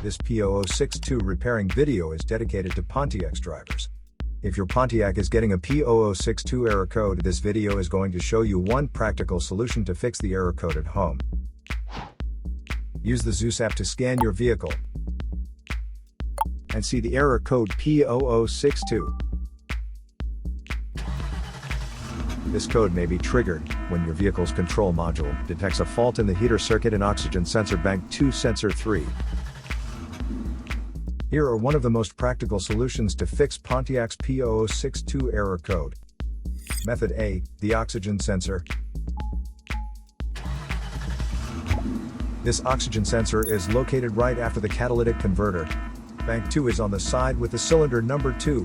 This P0062 repairing video is dedicated to Pontiac's drivers. If your Pontiac is getting a P0062 error code, this video is going to show you one practical solution to fix the error code at home. Use the HO2S app to scan your vehicle and see the error code P0062. This code may be triggered when your vehicle's control module detects a fault in the heater circuit and oxygen sensor bank 2 sensor 3. Here are one of the most practical solutions to fix Pontiac's P0062 error code. Method A, the oxygen sensor. This oxygen sensor is located right after the catalytic converter. Bank 2 is on the side with the cylinder number 2.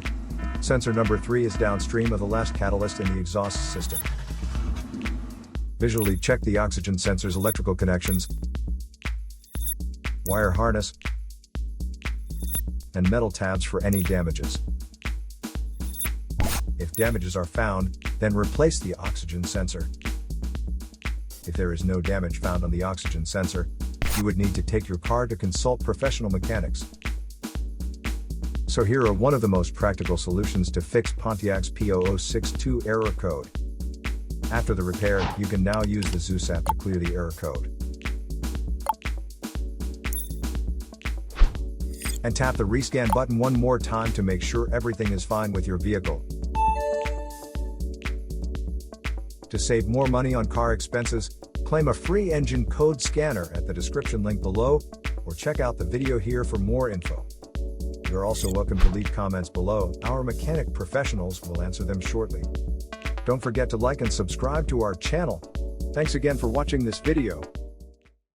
Sensor number 3 is downstream of the last catalyst in the exhaust system. Visually check the oxygen sensor's electrical connections, wire harness, and metal tabs for any damages. If damages are found, then replace the oxygen sensor. If there is no damage found on the oxygen sensor, you would need to take your car to consult professional mechanics. So here are one of the most practical solutions to fix Pontiac's P0062 error code. After the repair, you can now use the HO2S app to clear the error code. And tap the rescan button one more time to make sure everything is fine with your vehicle. To save more money on car expenses, claim a free engine code scanner at the description link below, or check out the video here for more info. You're also welcome to leave comments below. Our mechanic professionals will answer them shortly. Don't forget to like and subscribe to our channel. Thanks again for watching this video.